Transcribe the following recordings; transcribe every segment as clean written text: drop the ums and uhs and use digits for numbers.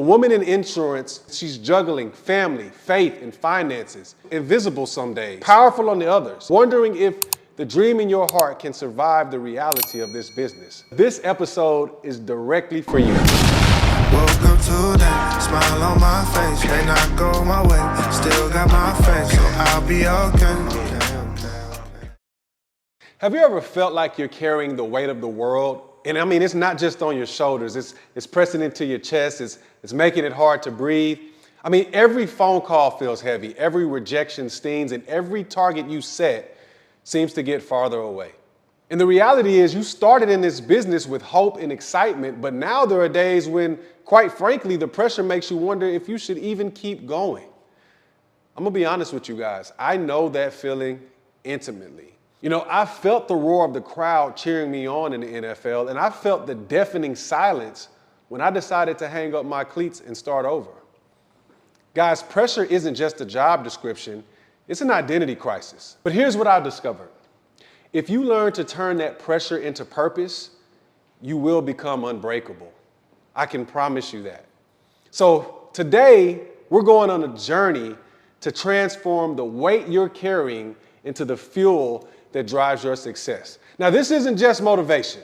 A woman in insurance, she's juggling family, faith, and finances. Invisible some days, powerful on the others. Wondering if the dream in your heart can survive the reality of this business. This episode is directly for you. Woke up today, smile on my face. May not go my way, still got my faith, so I'll be okay. Have you ever felt like you're carrying the weight of the world? And I mean, it's not just on your shoulders, it's pressing into your chest, it's making it hard to breathe. I mean, every phone call feels heavy, every rejection stings, and every target you set seems to get farther away. And the reality is you started in this business with hope and excitement, but now there are days when, quite frankly, the pressure makes you wonder if you should even keep going. I'm gonna be honest with you guys, I know that feeling intimately. You know, I felt the roar of the crowd cheering me on in the NFL, and I felt the deafening silence when I decided to hang up my cleats and start over. Guys, pressure isn't just a job description, it's an identity crisis. But here's what I discovered. If you learn to turn that pressure into purpose, you will become unbreakable. I can promise you that. So today, we're going on a journey to transform the weight you're carrying into the fuel that drives your success. Now, this isn't just motivation,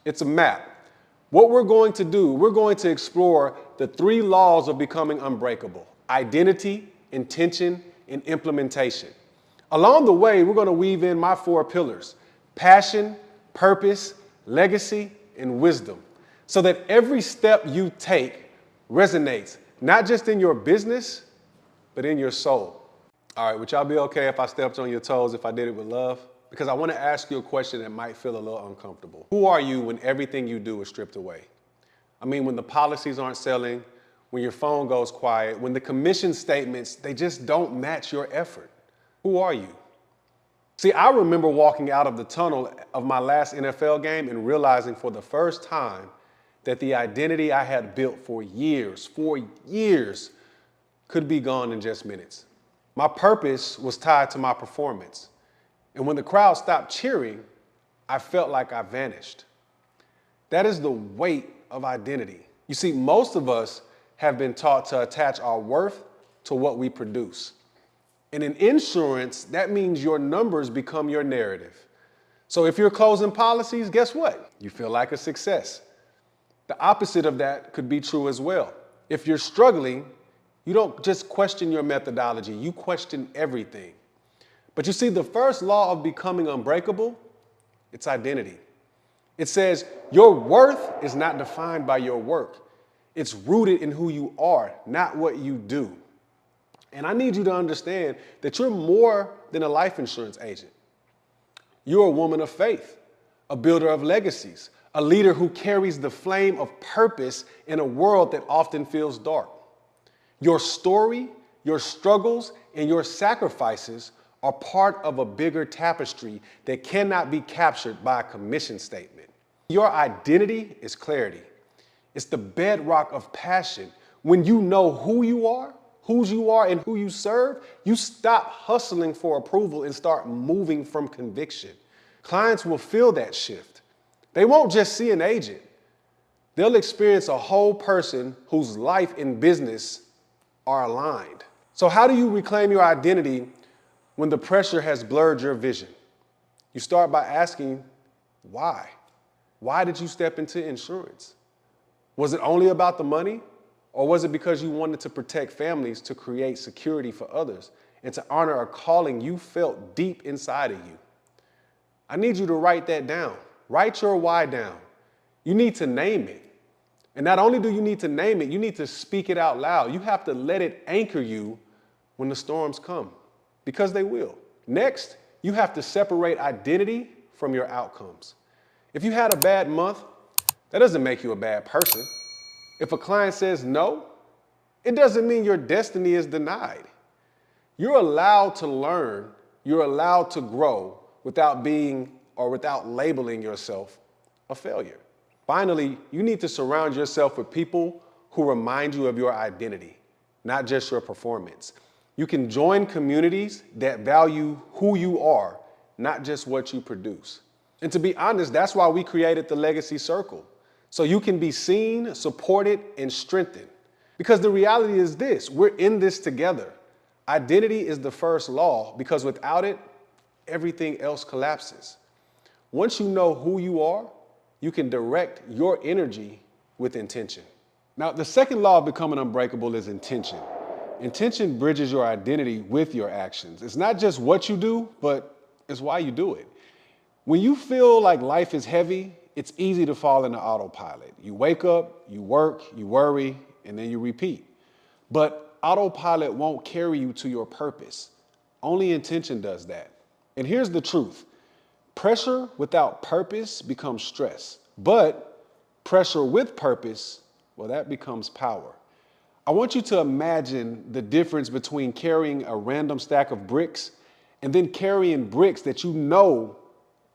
it's a map. What we're going to do, we're going to explore the 3 laws of becoming unbreakable: identity, intention, and implementation. Along the way, we're going to weave in my 4 pillars: passion, purpose, legacy, and wisdom, so that every step you take resonates, not just in your business, but in your soul. All right, would y'all be okay if I stepped on your toes if I did it with love? Because I want to ask you a question that might feel a little uncomfortable. Who are you when everything you do is stripped away? I mean, when the policies aren't selling, when your phone goes quiet, when the commission statements, they just don't match your effort. Who are you? See, I remember walking out of the tunnel of my last NFL game and realizing for the first time that the identity I had built for years, could be gone in just minutes. My purpose was tied to my performance. And when the crowd stopped cheering, I felt like I vanished. That is the weight of identity. You see, most of us have been taught to attach our worth to what we produce. And in insurance, that means your numbers become your narrative. So if you're closing policies, guess what? You feel like a success. The opposite of that could be true as well. If you're struggling, you don't just question your methodology, you question everything. But you see, the first law of becoming unbreakable, it's identity. It says your worth is not defined by your work. It's rooted in who you are, not what you do. And I need you to understand that you're more than a life insurance agent. You're a woman of faith, a builder of legacies, a leader who carries the flame of purpose in a world that often feels dark. Your story, your struggles, and your sacrifices are part of a bigger tapestry that cannot be captured by a commission statement. Your identity is clarity. It's the bedrock of passion. When you know who you are, whose you are, and who you serve, you stop hustling for approval and start moving from conviction. Clients will feel that shift. They won't just see an agent. They'll experience a whole person whose life and business are aligned. So how do you reclaim your identity when the pressure has blurred your vision? You start by asking, why? Why did you step into insurance? Was it only about the money? Or was it because you wanted to protect families, to create security for others, and to honor a calling you felt deep inside of you? I need you to write that down. Write your why down. You need to name it. And not only do you need to name it, you need to speak it out loud. You have to let it anchor you when the storms come, because they will. Next, you have to separate identity from your outcomes. If you had a bad month, that doesn't make you a bad person. If a client says no, it doesn't mean your destiny is denied. You're allowed to learn, you're allowed to grow without labeling yourself a failure. Finally, you need to surround yourself with people who remind you of your identity, not just your performance. You can join communities that value who you are, not just what you produce. And to be honest, that's why we created the Legacy Circle. So you can be seen, supported, and strengthened. Because the reality is this, we're in this together. Identity is the first law because without it, everything else collapses. Once you know who you are, you can direct your energy with intention. Now, the second law of becoming unbreakable is intention. Intention bridges your identity with your actions. It's not just what you do, but it's why you do it. When you feel like life is heavy, it's easy to fall into autopilot. You wake up, you work, you worry, and then you repeat. But autopilot won't carry you to your purpose. Only intention does that. And here's the truth. Pressure without purpose becomes stress, but pressure with purpose, well, that becomes power. I want you to imagine the difference between carrying a random stack of bricks and then carrying bricks that you know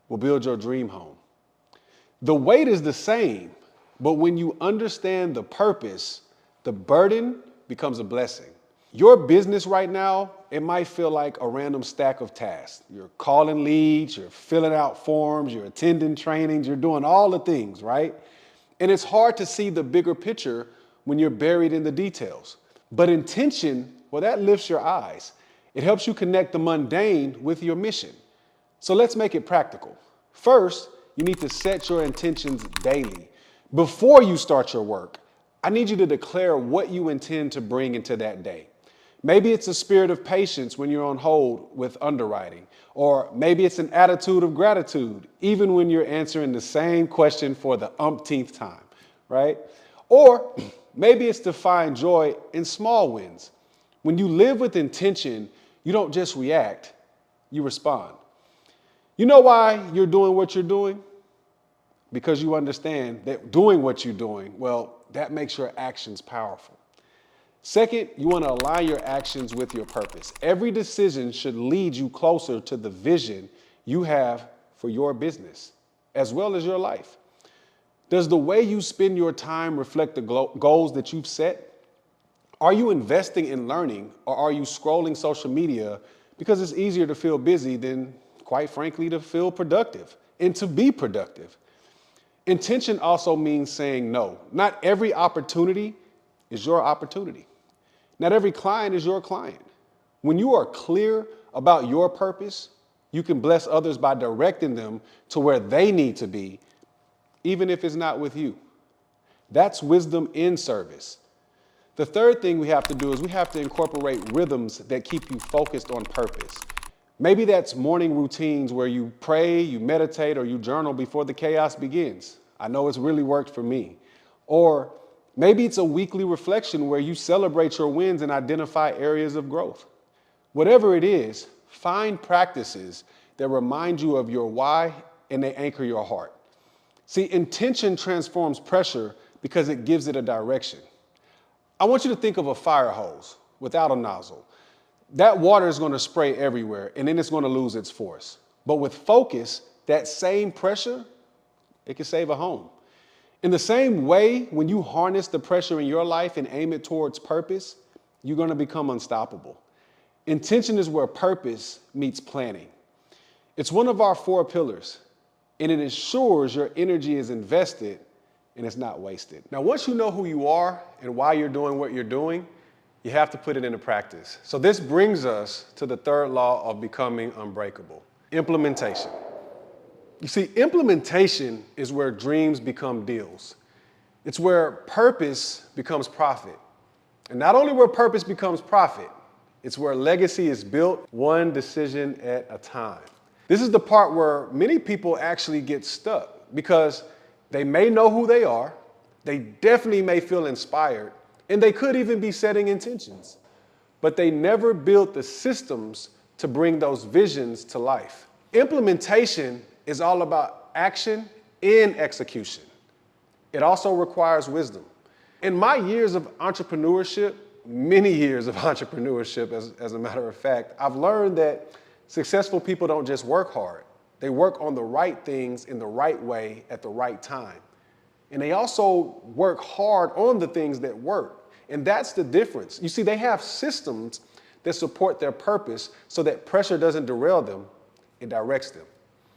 will build your dream home. The weight is the same, but when you understand the purpose, the burden becomes a blessing. Your business right now, it might feel like a random stack of tasks. You're calling leads, you're filling out forms, you're attending trainings, you're doing all the things, right? And it's hard to see the bigger picture when you're buried in the details. But intention, well, that lifts your eyes. It helps you connect the mundane with your mission. So let's make it practical. First, you need to set your intentions daily. Before you start your work, I need you to declare what you intend to bring into that day. Maybe it's a spirit of patience when you're on hold with underwriting, or maybe it's an attitude of gratitude, even when you're answering the same question for the umpteenth time, right? Or maybe it's to find joy in small wins. When you live with intention, you don't just react, you respond. You know why you're doing what you're doing? Because you understand that doing what you're doing, well, that makes your actions powerful. Second, you want to align your actions with your purpose. Every decision should lead you closer to the vision you have for your business, as well as your life. Does the way you spend your time reflect the goals that you've set? Are you investing in learning, or are you scrolling social media because it's easier to feel busy than, quite frankly, to feel productive and to be productive? Intention also means saying no. Not every opportunity is your opportunity. Not every client is your client. When you are clear about your purpose, you can bless others by directing them to where they need to be, even if it's not with you. That's wisdom in service. The third thing we have to do is we have to incorporate rhythms that keep you focused on purpose. Maybe that's morning routines where you pray, you meditate, or you journal before the chaos begins. I know it's really worked for me. Or maybe it's a weekly reflection where you celebrate your wins and identify areas of growth. Whatever it is, find practices that remind you of your why and they anchor your heart. See, intention transforms pressure because it gives it a direction. I want you to think of a fire hose without a nozzle. That water is going to spray everywhere and then it's going to lose its force. But with focus, that same pressure, it can save a home. In the same way, when you harness the pressure in your life and aim it towards purpose, you're going to become unstoppable. Intention is where purpose meets planning. It's one of our 4 pillars, and it ensures your energy is invested and it's not wasted. Now, once you know who you are and why you're doing what you're doing, you have to put it into practice. So this brings us to the third law of becoming unbreakable: implementation. You see, implementation is where dreams become deals. It's where purpose becomes profit. And not only where purpose becomes profit, it's where legacy is built one decision at a time. This is the part where many people actually get stuck because they may know who they are, they definitely may feel inspired, and they could even be setting intentions, but they never built the systems to bring those visions to life. Implementation is all about action and execution. It also requires wisdom. In my years of entrepreneurship, many years of entrepreneurship, as a matter of fact, I've learned that successful people don't just work hard. They work on the right things in the right way at the right time. And they also work hard on the things that work. And that's the difference. You see, they have systems that support their purpose so that pressure doesn't derail them, it directs them.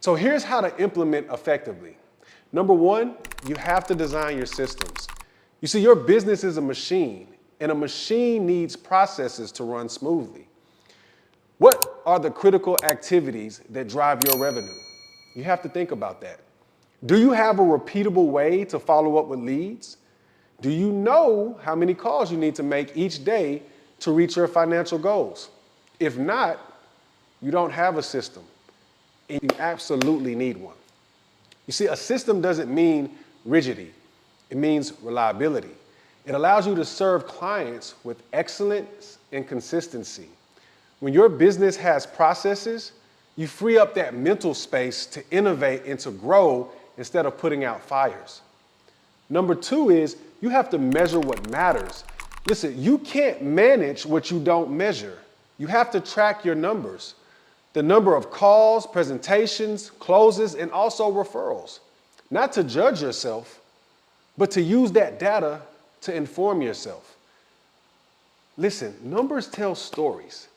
So here's how to implement effectively. Number 1, you have to design your systems. You see, your business is a machine, and a machine needs processes to run smoothly. What are the critical activities that drive your revenue? You have to think about that. Do you have a repeatable way to follow up with leads? Do you know how many calls you need to make each day to reach your financial goals? If not, you don't have a system, and you absolutely need one. You see, a system doesn't mean rigidity. It means reliability. It allows you to serve clients with excellence and consistency. When your business has processes, you free up that mental space to innovate and to grow instead of putting out fires. Number two is you have to measure what matters. Listen, you can't manage what you don't measure. You have to track your numbers. The number of calls, presentations, closes, and also referrals. Not to judge yourself, but to use that data to inform yourself. Listen, numbers tell stories.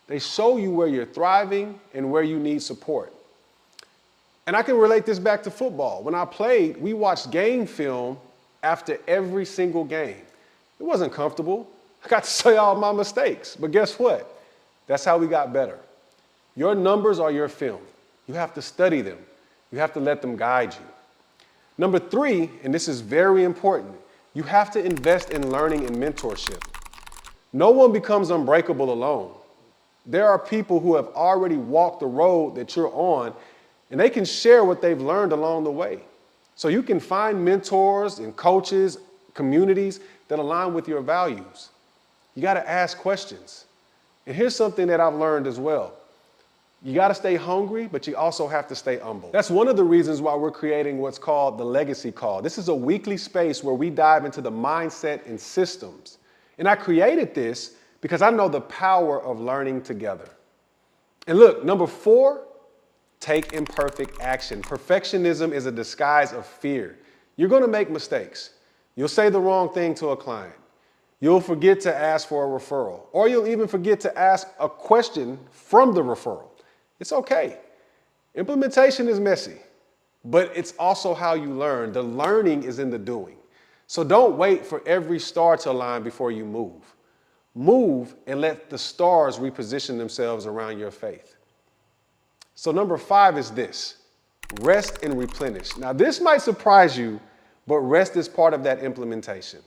They show you where you're thriving and where you need support. And I can relate this back to football. When I played, we watched game film after every single game. It wasn't comfortable. I got to say all my mistakes. But guess what? That's how we got better. Your numbers are your film. You have to study them. You have to let them guide you. Number three, and this is very important, you have to invest in learning and mentorship. No one becomes unbreakable alone. There are people who have already walked the road that you're on, and they can share what they've learned along the way. So you can find mentors and coaches, communities that align with your values. You got to ask questions. And here's something that I've learned as well. You got to stay hungry, but you also have to stay humble. That's one of the reasons why we're creating what's called the Legacy Call. This is a weekly space where we dive into the mindset and systems. And I created this because I know the power of learning together. And look, number four, take imperfect action. Perfectionism is a disguise of fear. You're going to make mistakes. You'll say the wrong thing to a client. You'll forget to ask for a referral, or you'll even forget to ask a question from the referral. It's okay. Implementation is messy, but it's also how you learn. The learning is in the doing. So don't wait for every star to align before you move. Move and let the stars reposition themselves around your faith. So number five is this: rest and replenish. Now this might surprise you, but rest is part of that implementation.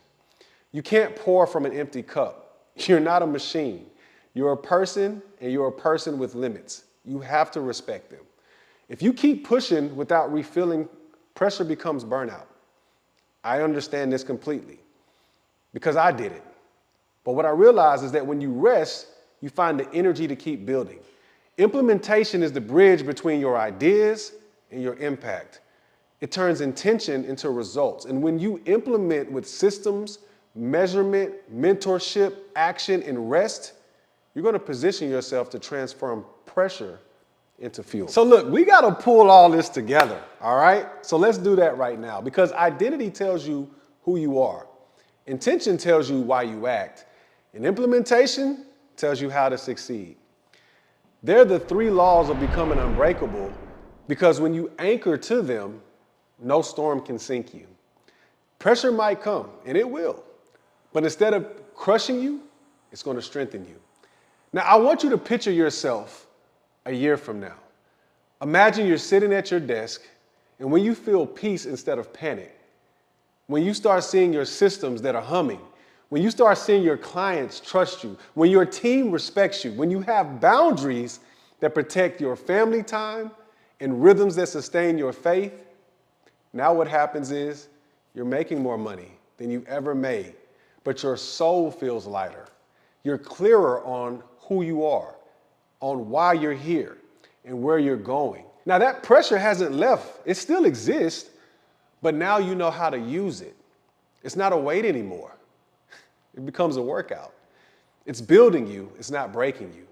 You can't pour from an empty cup. You're not a machine. You're a person, and you're a person with limits. You have to respect them. If you keep pushing without refilling, pressure becomes burnout. I understand this completely because I did it. But what I realize is that when you rest, you find the energy to keep building. Implementation is the bridge between your ideas and your impact. It turns intention into results. And when you implement with systems, measurement, mentorship, action, and rest, you're going to position yourself to transform pressure into fuel. So look, we got to pull all this together, all right? So let's do that right now, because identity tells you who you are. Intention tells you why you act. And implementation tells you how to succeed. They're the three laws of becoming unbreakable, because when you anchor to them, no storm can sink you. Pressure might come, and it will. But instead of crushing you, it's going to strengthen you. Now, I want you to picture yourself a year from now. Imagine you're sitting at your desk, and when you feel peace instead of panic, when you start seeing your systems that are humming, when you start seeing your clients trust you, when your team respects you, when you have boundaries that protect your family time and rhythms that sustain your faith, now what happens is you're making more money than you've ever made, but your soul feels lighter. You're clearer on who you are, on why you're here, and where you're going. Now that pressure hasn't left. It still exists, but now you know how to use it. It's not a weight anymore. It becomes a workout. It's building you, it's not breaking you.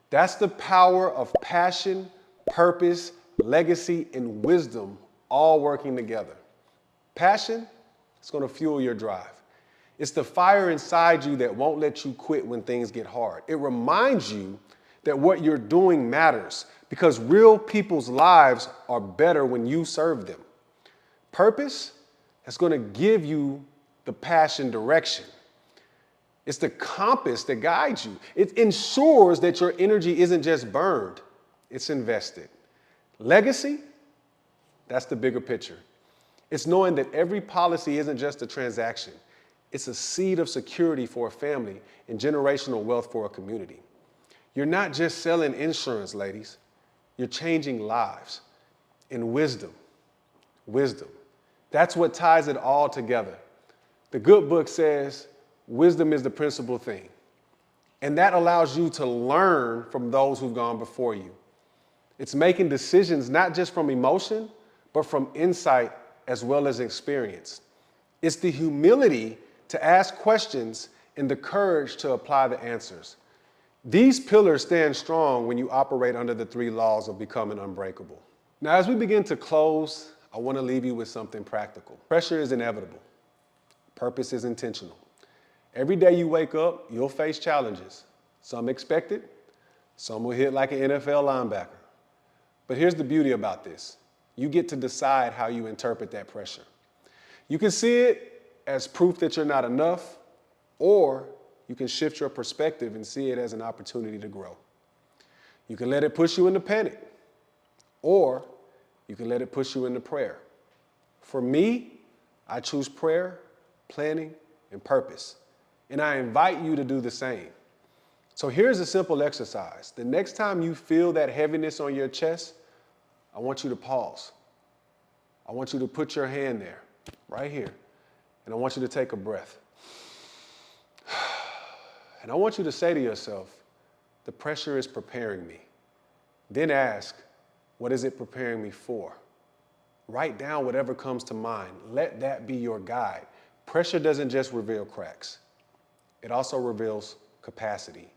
That's the power of passion, purpose, legacy, and wisdom all working together. Passion, it's going to fuel your drive. It's the fire inside you that won't let you quit when things get hard. It reminds you that what you're doing matters, because real people's lives are better when you serve them. Purpose is going to give you the passion direction. It's the compass that guides you. It ensures that your energy isn't just burned, it's invested. Legacy, that's the bigger picture. It's knowing that every policy isn't just a transaction. It's a seed of security for a family and generational wealth for a community. You're not just selling insurance, ladies. You're changing lives. And wisdom. That's what ties it all together. The good book says wisdom is the principal thing. And that allows you to learn from those who've gone before you. It's making decisions not just from emotion, but from insight as well as experience. It's the humility to ask questions and the courage to apply the answers. These pillars stand strong when you operate under the 3 laws of becoming unbreakable. Now, as we begin to close, I want to leave you with something practical. Pressure is inevitable. Purpose is intentional. Every day you wake up, you'll face challenges. Some expected, some will hit like an NFL linebacker. But here's the beauty about this. You get to decide how you interpret that pressure. You can see it as proof that you're not enough, or you can shift your perspective and see it as an opportunity to grow. You can let it push you into panic, or you can let it push you into prayer. For me, I choose prayer, planning, and purpose. And I invite you to do the same. So here's a simple exercise. The next time you feel that heaviness on your chest, I want you to pause. I want you to put your hand there, right here. And I want you to take a breath. And I want you to say to yourself, the pressure is preparing me. Then ask, what is it preparing me for? Write down whatever comes to mind. Let that be your guide. Pressure doesn't just reveal cracks. It also reveals capacity.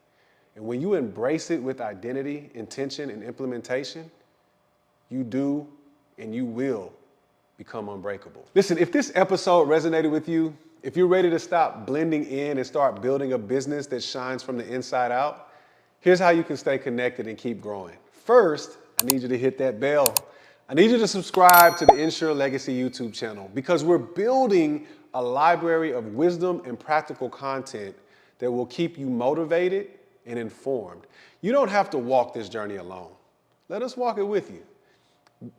And when you embrace it with identity, intention, and implementation, you do and you will become unbreakable. Listen, if this episode resonated with you, if you're ready to stop blending in and start building a business that shines from the inside out, here's how you can stay connected and keep growing. First, I need you to hit that bell. I need you to subscribe to the Insure Legacy YouTube channel because we're building a library of wisdom and practical content that will keep you motivated and informed. You don't have to walk this journey alone. Let us walk it with you.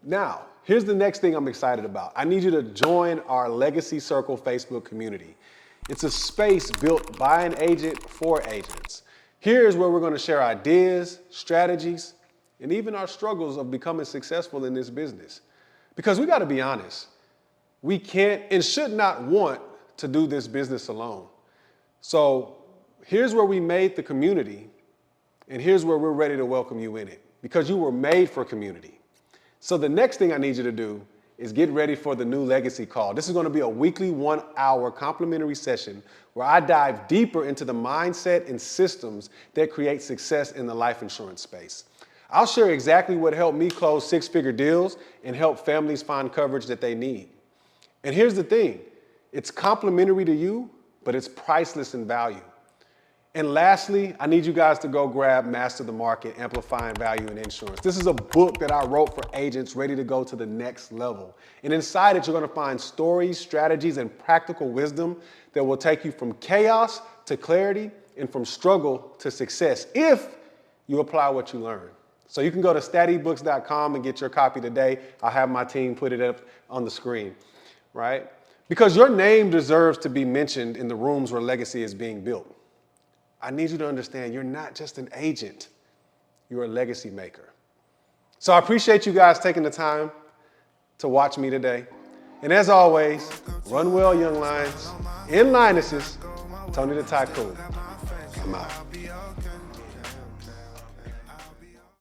Now, here's the next thing I'm excited about. I need you to join our Legacy Circle Facebook community. It's a space built by an agent for agents. Here's where we're going to share ideas, strategies, and even our struggles of becoming successful in this business. Because we got to be honest, we can't and should not want to do this business alone. So here's where we made the community, and here's where we're ready to welcome you in it, because you were made for community. So the next thing I need you to do is get ready for the new Legacy Call. This is going to be a weekly 1-hour complimentary session where I dive deeper into the mindset and systems that create success in the life insurance space. I'll share exactly what helped me close 6-figure deals and help families find coverage that they need. And here's the thing, it's complimentary to you, but it's priceless in value. And lastly, I need you guys to go grab Master the Market, Amplifying Value in Insurance. This is a book that I wrote for agents ready to go to the next level. And inside it, you're going to find stories, strategies, and practical wisdom that will take you from chaos to clarity and from struggle to success if you apply what you learn. So you can go to statebooks.com and get your copy today. I'll have my team put it up on the screen, right? Because your name deserves to be mentioned in the rooms where legacy is being built. I need you to understand you're not just an agent, you're a legacy maker. So I appreciate you guys taking the time to watch me today. And as always, run well, young lions. In lionesses, Tony the Tycoon. I'm out.